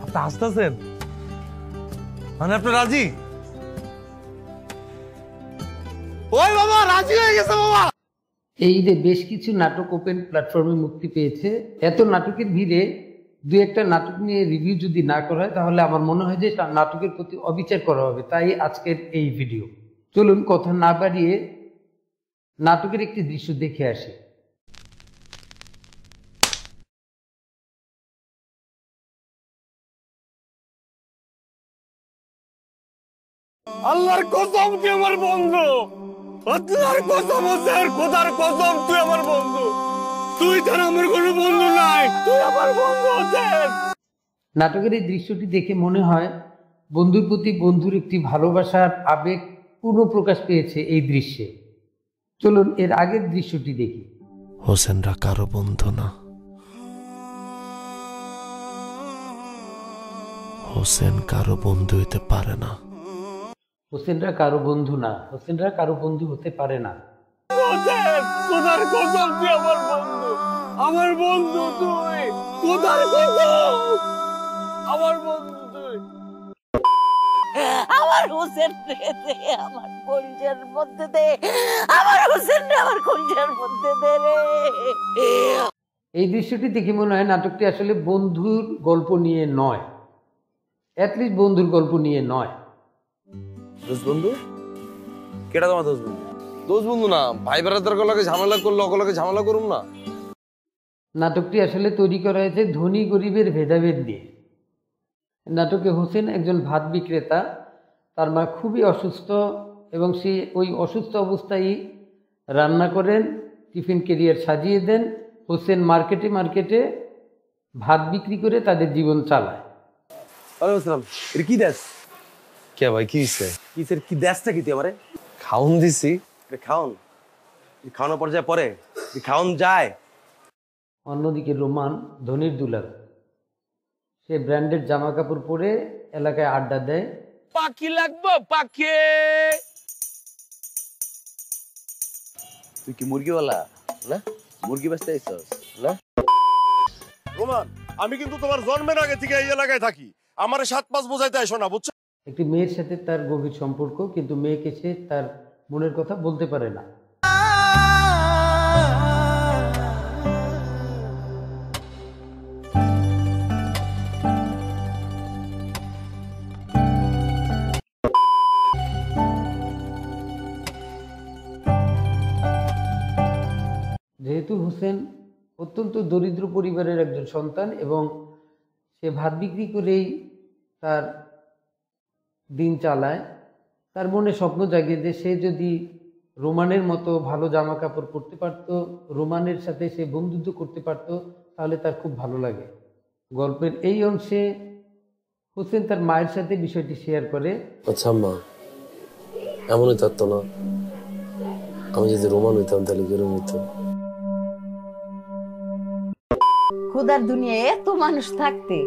আপনি হাসতেছেন মানে আপনি রাজি? ওই বাবা রাজি হয়ে গেছে বাবা। এই ঈদে বেশ কিছু নাটক ওপেন প্ল্যাটফর্মে মুক্তি পেয়েছে। এত নাটকের ভিড়ে দু একটা নাটক নিয়ে রিভিউ যদি না করা হয় তাহলে আমার মনে হয় যে নাটকের প্রতি অবিচার করা হবে। তাই আজকের এই ভিডিও। চলুন কথা না বাড়িয়ে নাটকের একটি দৃশ্য দেখে আসি। আল্লাহর কসম তুই আমার বন্ধু, আল্লাহর কসম স্যার, খোদার কসম তুই আমার বন্ধু। তুই ছাড়া আমার কোনো বন্ধু নাই, তুই আমার বন্ধু স্যার। নাটকের এই দৃশ্যটি দেখে মনে হয় বন্ধুর প্রতি বন্ধুর একটি ভালোবাসার আবেগ পূর্ণ প্রকাশ পেয়েছে এই দৃশ্যে। চলুন এর আগের দৃশ্যটি দেখি। হোসেনরা কারো বন্ধু না, হোসেন কারো বন্ধু হতে পারে না। হোসেনরা কারো বন্ধু না, হোসেনরা কারো বন্ধু হতে পারে না। খোদার কসম তুই আমার বন্ধু, আমার বন্ধু তুই, খোদার কসম আমার বন্ধু তুই। আমার হোসেন দে, আমার কলিজার মধ্যে দে, আমার হোসেন আমার কলিজার মধ্যে দে রে। এই দৃশ্যটি দেখে মনে হয় নাটকটি আসলে বন্ধুর গল্প নিয়ে নয়, অ্যাটলিস্ট বন্ধুর গল্প নিয়ে নয়। দোষ বন্ধু কেটা তোমার দোষ বন্ধু? দোষ বন্ধু না, ভাই বেড়াদার লগে ঝামেলা করলে অকলগে ঝামেলা করুম না। নাটকটি আসলে তৈরি করা হয়েছে ধনী গরিবের ভেদাভেদ দিয়ে। নাটকে হোসেন একজন ভাত বিক্রেতা, তার মা খুবই অসুস্থ এবং সে ওই অসুস্থ অবস্থায় রান্না করেন, টিফিন ক্যারিয়ার সাজিয়ে দেন। হোসেন মার্কেটে মার্কেটে ভাত বিক্রি করে তাদের জীবন চালায়। ওয়ালাইকুম আসসালাম। এটা কি দেশ? কে ভাই কি হইছে? কিসের কি দেশটা কি তুই আমারে? খাউন দিছি। এটা খাউন? খাওয়ানোর পর্যায়ে পরে খাউন যায়। অন্যদিকে রোমান ধনির দুলাল, সে ব্র্যান্ডেড জামা কাপড় পরে এলাকায় আড্ডা দেয়। পাখি লাগবো পাখি। তুই কি মুরগিওয়ালা না? মুরগি বেচতে আইছস না? রোমান, আমি কিন্তু তোমার জন্মের আগে থেকে এই এলাকায় থাকি। আমারে 7 মাস বোঝাইতে আইসো না, বুঝছো? একটি মেয়ের সাথে তার গভীর সম্পর্ক, কিন্তু মেয়েকে সে তার মনের কথা বলতে পারে না। যেহেতু হোসেন অত্যন্ত দরিদ্র পরিবারের একজন সন্তান এবং সে ভাত বিক্রি করেই তার দিন চালায়, তার মনে স্বপ্ন জাগে যে সে যদি রোমানের মতো ভালো জামা কাপড় পরতে পারতো, রোমানের সাথে সে বন্ধুত্ব করতে পারতো, তাহলে তার খুব ভালো লাগে। গল্পের এই অংশে হোসেন তার মায়ের সাথে বিষয়টি শেয়ার করে। আচ্ছা মা, এমনই থাকতো না, আমি যদি রোমান হইতাম তাহলে কিরম হইতো? খোদার দুনিয়ায় এত মানুষ থাকতে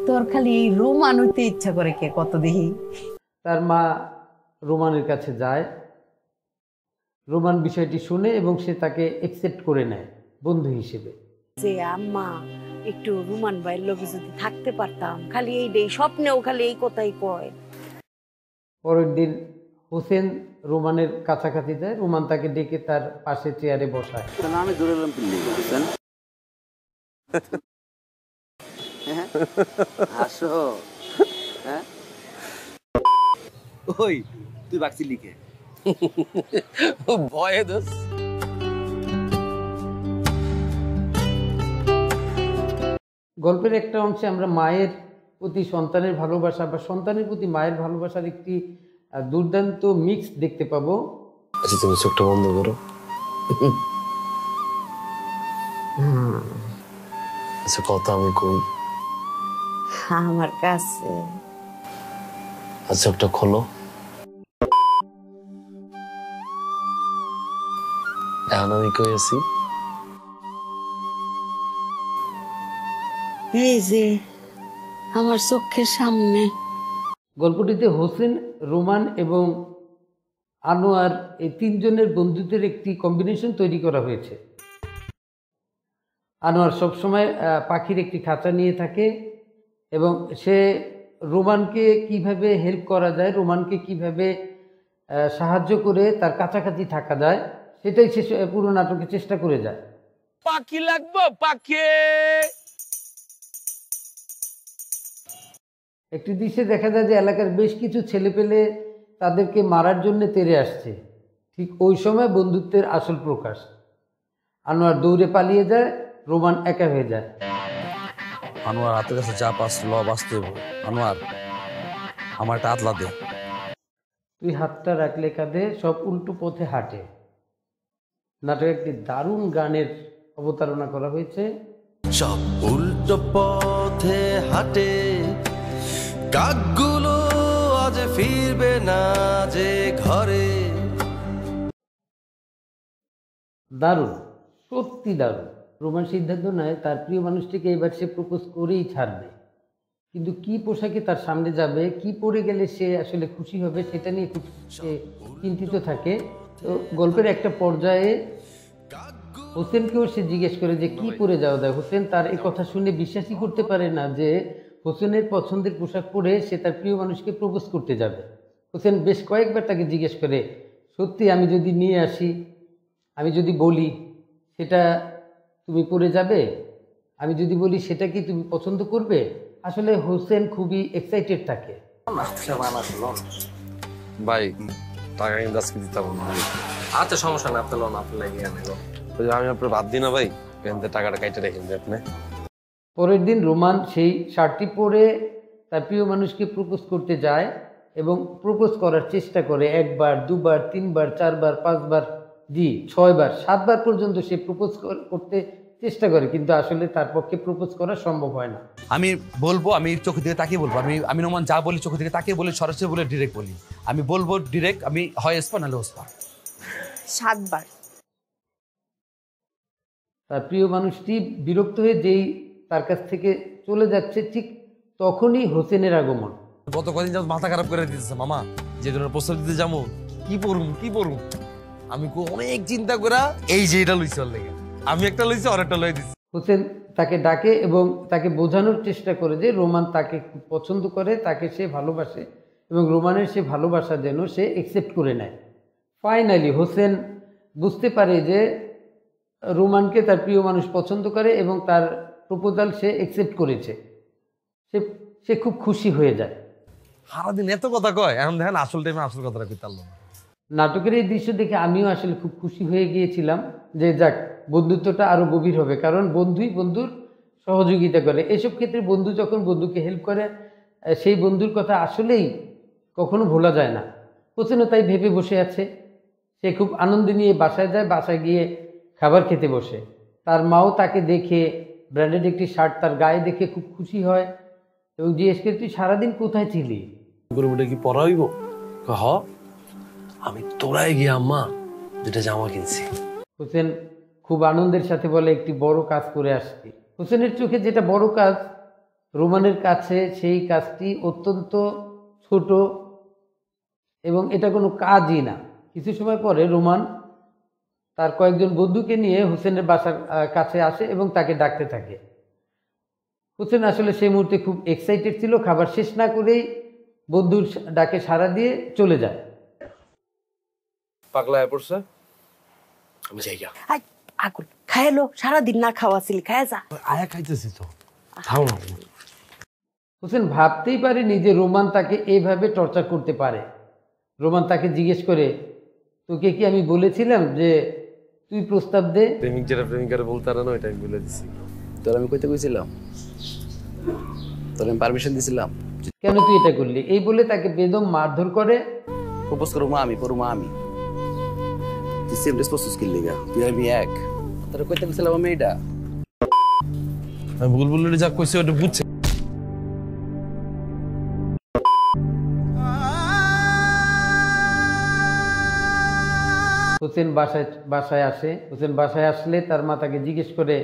তোর খালি এই রোমান হইতে ইচ্ছা করে কে কত দেখি। তার মা রোমানের কাছে যায়, রোমান বিষয়টি শুনে এবং সে তাকে অ্যাকসেপ্ট করে নেয় বন্ধু হিসেবে। যে আম্মা একটু রোমান ভাইয়ের লোকে যদি থাকতে পারতাম, খালি এই স্বপ্নেও খালি এই কথাই কয়। পরের দিন হোসেন রোমানের কাছাকাছি যায়, রোমান তাকে ডেকে তার পাশে চেয়ারে বসায়। আমি ধরে এলাম পিল্লি বুঝছেন? আসো। হ্যাঁ ওই তুই বাকসি লিখে ভয়ে দোষ। গল্পের একটা অংশে আমরা মায়ের প্রতি সন্তানের ভালোবাসা বা সন্তানের প্রতি মায়ের ভালোবাসার একটি দুর্দান্ত মিক্স দেখতে পাবো। আচ্ছা তুমি চোখটা বন্ধ করো। আচ্ছা কথা আমি কই, আমার কাছে। আচ্ছা চোখটা খোলো। এখন আমি কই আছি? এই যে আমার চোখের সামনে। গল্পটিতে হোসেন, রোমান এবং আনোয়ার এই তিনজনের বন্ধুত্বের একটি কম্বিনেশন তৈরি করা হয়েছে। আনোয়ার সবসময় পাখির একটি খাঁচা নিয়ে থাকে এবং সে রোমানকে কিভাবে হেল্প করা যায়, রোমানকে কিভাবে সাহায্য করে তার কাছাকাছি থাকা যায়, সেটাই সে পুরো নাটকে চেষ্টা করে যায়। পাখি লাগবো পাখি। একটি দৃশ্যে দেখা যায় যে এলাকার বেশ কিছু ছেলেপেলে তাদেরকে মারার জন্য তেড়ে আসছে। ঠিক ওই সময় বন্ধুত্বের আসল প্রকাশ। আনোয়ার দৌড়ে পালিয়ে যায়, রোমান একা হয়ে যায়। আনোয়ার হাতের কাছে যা পাস ল বাঁচতে হইব। আনোয়ার আমার একটা আতলা দে। তুই হাতটা রাখলে কাঁধে, সব উল্টো পথে হাঁটে। নাটকে একটি দারুণ গানের অবতারণা করা হয়েছে। সব উল্টো পথে হাঁটে, কাকগুলো আজ ফিরবে না যে ঘরে। দারুণ, সত্যি দারুণ। রোমান সিদ্ধান্ত নেয় তার প্রিয় মানুষটিকে এবার সে প্রপোজ করেই ছাড়বে, কিন্তু কি পোশাকে তার সামনে যাবে, কি পরে গেলে সে আসলে খুশি হবে, সেটা নিয়ে খুব সে চিন্তিত থাকে। তো গল্পের একটা পর্যায়ে হোসেনকেও সে জিজ্ঞেস করে যে কি পরে যাওয়া যায়। হোসেন তার এই কথা শুনে বিশ্বাসই করতে পারে না যে হোসেনের পছন্দের পোশাক পরে সে তার প্রিয় মানুষকে প্রপোজ করতে যাবে। হোসেন বেশ কয়েকবার তাকে জিজ্ঞেস করে, সত্যি আমি যদি নিয়ে আসি, আমি যদি বলি সেটা তুমি পরে যাবে, আমি যদি বলি সেটা কি তুমি পছন্দ করবে? আসলে হোসেন খুবই এক্সাইটেড থাকে। ভাই টাকা কিন্তু আজকে দিতে হবে না। আচ্ছা সমস্যা না, আপনি লোন আপনি লাগিয়ে আনেন। আমি আপনার বাদ দিই না ভাই, এখান থেকে টাকাটা কাইটে রেখেন যে আপনি। পরের দিন রোমান সেই শার্টটি পরে তার প্রিয় মানুষকে প্রপোজ করতে যায় এবং প্রপোজ করার চেষ্টা করে। একবার, দুবার, তিনবার, চারবার, পাঁচবার, 6বার, 7বার পর্যন্ত সে প্রপোজ করতে চেষ্টা করে, কিন্তু আসলে তার পক্ষে প্রপোজ করা সম্ভব হয় না। আমি বলবো, আমি চোখের দিকে তাকিয়ে বলবো, আমি নোমান যা বলি চোখের দিকে তাকিয়ে বলি, সরাসরি বলে ডিরেক্ট বলি। আমি বলবো ডিরেক্ট, আমি হয় স্পা নাহলে ওস্পা। 7বার। তার প্রিয় মানুষটি বিরক্ত হয়ে যেই তার কাছ থেকে চলে যাচ্ছে, ঠিক তখনই হোসেনের আগমন। গত কদিন যাবত মাথা খারাপ করে দিতেছে মামা, যে ধরনের প্রস্তাব দিতে যাবো, কি পড়ুম। আমি অনেক চিন্তা করে এই যে এটা লইছি, ওর লেগে আমি একটা লইছি, আর একটা লই দিছি। হোসেন তাকে ডাকে এবং তাকে বোঝানোর চেষ্টা করে যে রোমান তাকে খুব পছন্দ করে, তাকে সে ভালোবাসে এবং রোমানের সে ভালোবাসা যেন সে একসেপ্ট করে নেয়। ফাইনালি হোসেন বুঝতে পারে যে রোমানকে তার প্রিয় মানুষ পছন্দ করে এবং তার প্রপোজাল সে একসেপ্ট করেছে। সে খুব খুশি হয়ে যায়। সারাদিন এত কথা কয়, এখন দেখেন আসল টাইমে আসল কথাটা কইতে পারলো না। নাটকের এই দৃশ্য দেখে আমিও আসলে খুব খুশি হয়ে গিয়েছিলাম যে যাক, বন্ধুত্বটা আরও গভীর হবে, কারণ বন্ধুই বন্ধুর সহযোগিতা করে। এসব ক্ষেত্রে বন্ধু যখন বন্ধুকে হেল্প করে, সেই বন্ধুর কথা আসলেই কখনো ভোলা যায় না। হোসেনও তাই ভেবে বসে আছে। সে খুব আনন্দ নিয়ে বাসায় যায়, বাসায় গিয়ে খাবার খেতে বসে। তার মাও তাকে দেখে, ব্র্যান্ডেড একটি শার্ট তার গায়ে দেখে খুব খুশি হয় এবং জিজ্ঞেস করে, তুই সারাদিন কোথায় ছিলি? গরুটা কি পরা হইব? হ, আমি তোরাই গিয়ে আম্মা দুটা জামা কিনছি। হোসেন খুব আনন্দের সাথে বলে, একটি বড় কাজ করে আসছি। হোসেনের চোখে যেটা বড় কাজ, রোমানের কাছে সেই কাজটি অত্যন্ত ছোট এবং এটা কোনো কাজই না। কিছু সময় পরে রোমান তার কয়েকজন বন্ধুকে নিয়ে হোসেনের বাসার কাছে আসে এবং তাকে ডাকতে থাকে। হোসেন আসলে সেই মুহূর্তে খুব এক্সাইটেড ছিল। খাবার শেষ না করেই বন্ধুর ডাকে সাড়া দিয়ে চলে যায়। পাগলা হয়ে পড়ছে, আমি যাই গা। আকুল খাইলো, সারাদিন না খাওয়া ছিল, খায় যা। আয়া খাইতেছি তো, খাও না। হোসেন ভাবতেই পারেনি যে রোমান তাকে এইভাবে টর্চার করতে পারে। রোমান তাকে জিজ্ঞেস করে, তোকে কি আমি বলেছিলাম যে তুই প্রস্তাব দে? প্রেমিক যেটা প্রেমিকারে বলতে পারে না, ওইটা আমি বলে দিছি। তোর আমি কইতে কইছিলাম, তোর আমি পারমিশন দিছিলাম। কেন তুই এটা করলি? এই বলে তাকে বেদম মারধর করে। প্রপোজ করবো আমি, করবো আমি। তুই সেম রেসপন্স কিল লিগা, তুই আমি এক। তোর কইতে কইছিলাম আমি এটা। আমি বুলবুল যা কইছি ওটা বুঝছে। হোসেন বাসায় আসে। হোসেন বাসায় আসলে তার মা তাকে জিজ্ঞেস করে,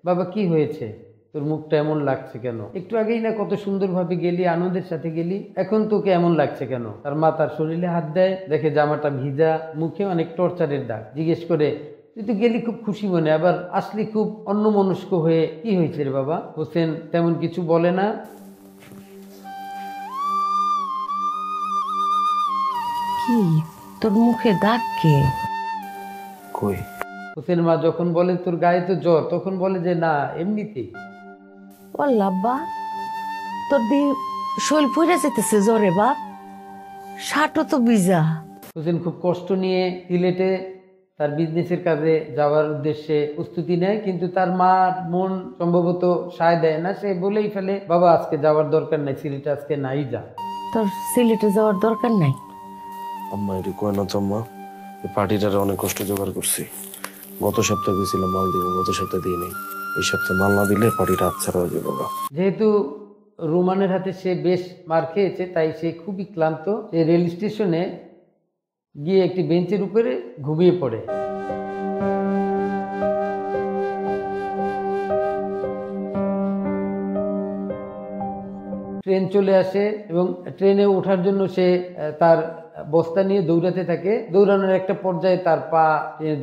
বাবা কি হয়েছে, তোর মুখটা এমন লাগছে কেন? একটু আগেই না কত সুন্দরভাবে গেলি, আনন্দের সাথে গেলি, এখন তোকে এমন লাগছে কেন? তার মা তার শরীরে হাত দেয়, দেখে জামাটা ভিজা, মুখে অনেক টর্চারের দাগ। জিজ্ঞেস করে, তুই তো গেলি খুব খুশি মনে, আবার আসলি খুব অন্যমনস্ক হয়ে, কি হয়েছে রে বাবা? হোসেন তেমন কিছু বলে না। কি তোর মুখে দাগ কে? কই হোসেন মা যখন বলে তোর গায়ে তো জ্বর, তখন বলে যে না এমনিতেই। ও লাব্বা, তোর দি শৈল পড়ে যেতেছে জ্বরে বাপ, শার্টও তো ভিজা। হোসেন খুব কষ্ট নিয়ে সিলেটে তার বিজনেসের কাজে যাওয়ার উদ্দেশ্যে প্রস্তুতি নেয়, কিন্তু তার মা মন সম্ভবত সায় দেয় না। সে বলেই ফেলে, বাবা আজকে যাওয়ার দরকার নাই, সিলেটে আজকে নাই যা। তোর সিলেটে যাওয়ার দরকার নাই? আম্মা এটি কয় না তো আম্মা, এই পার্টিটারে অনেক কষ্ট জোগাড় করছি। গত সপ্তাহে গেছিলাম মাল দিব, গত সপ্তাহে দিই নেই। এই সপ্তাহে মাল না দিলে পার্টিটা আচ্ছা হয়ে যাবে না। যেহেতু রোমানের হাতে সে বেশ মার খেয়েছে, তাই সে খুবই ক্লান্ত। সে রেল স্টেশনে গিয়ে একটি বেঞ্চের উপরে ঘুমিয়ে পড়ে। ট্রেন চলে আসে এবং ট্রেনে ওঠার জন্য সে তার বস্তা নিয়ে দৌড়াতে থাকে। দৌড়ানোর একটা পর্যায়ে তার পা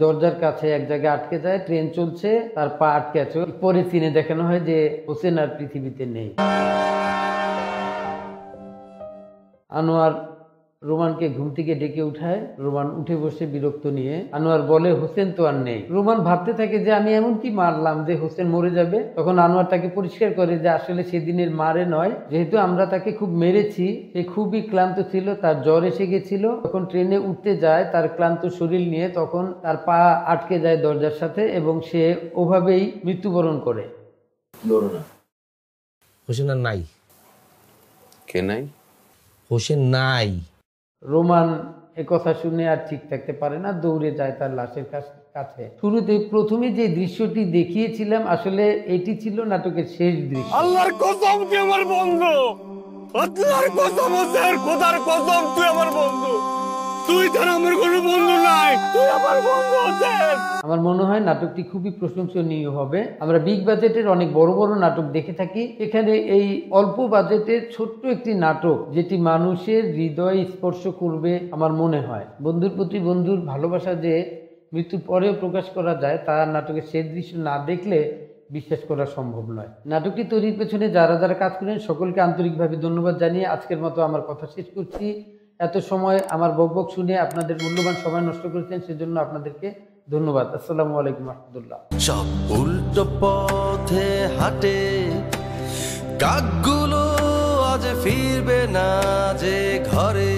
দরজার কাছে এক জায়গায় আটকে যায়। ট্রেন চলছে, তার পা আটকে আছে। পরে সিনে দেখানো হয় যে হোসেন আর পৃথিবীতে নেই। আনোয়ার রোমানকে ঘুম থেকে ডেকে উঠায়। রোমান উঠে বসে বিরক্ত নিয়ে। আনোয়ার বলে, হোসেন তো আর নেই। রোমান ভাবতে থাকে যে আমি এমন কি মারলাম যে হোসেন মরে যাবে। তখন আনোয়ার তাকে পরিষ্কার করে যে আসলে সেদিনের মারে নয়, যেহেতু আমরা তাকে খুব মেরেছি, সে খুবই ক্লান্ত ছিল, তার জ্বর এসে গেছিল। তখন ট্রেনে উঠতে যায় তার ক্লান্ত শরীর নিয়ে, তখন তার পা আটকে যায় দরজার সাথে এবং সে ওভাবেই মৃত্যুবরণ করে। হোসেন আর নাই। কে নাই? হোসেন নাই। রোমান একথা শুনে আর ঠিক থাকতে পারে না, দৌড়ে যায় তার লাশের কাছে। শুরুতে প্রথমে যে দৃশ্যটি দেখিয়েছিলাম, আসলে এটি ছিল নাটকের শেষ দৃশ্য। আল্লাহর কসম তুই আমার বন্ধু, আল্লাহর কসম হোসেন, খোদার কসম তুই আমার বন্ধু। তুই ছাড়া আমার কোনো বন্ধু নাই, তুই আমার বন্ধু হোসেন। আমার মনে হয় নাটকটি খুবই প্রশংসনীয় হবে। আমরা বিগ বাজেটের অনেক বড় বড় নাটক দেখে থাকি, এখানে এই অল্প বাজেটের ছোট্ট একটি নাটক যেটি মানুষের হৃদয় স্পর্শ করবে আমার মনে হয়। বন্ধুর প্রতি বন্ধুর ভালোবাসা যে মৃত্যুর পরেও প্রকাশ করা যায়, তা নাটকের শেষ দৃশ্য না দেখলে বিশ্বাস করা সম্ভব নয়। নাটকটি তৈরির পেছনে যারা যারা কাজ করেন সকলকে আন্তরিকভাবে ধন্যবাদ জানিয়ে আজকের মতো আমার কথা শেষ করছি। এত সময় আমার বকবক শুনে আপনাদের মূল্যবান সময় নষ্ট করেছেন, সেজন্য আপনাদেরকে ধন্যবাদ। আসসালামু আলাইকুম রহমতুল্লাহ। সব উল্টো পথে হাঁটে, কাকগুলো আজ ফিরবে না যে ঘরে।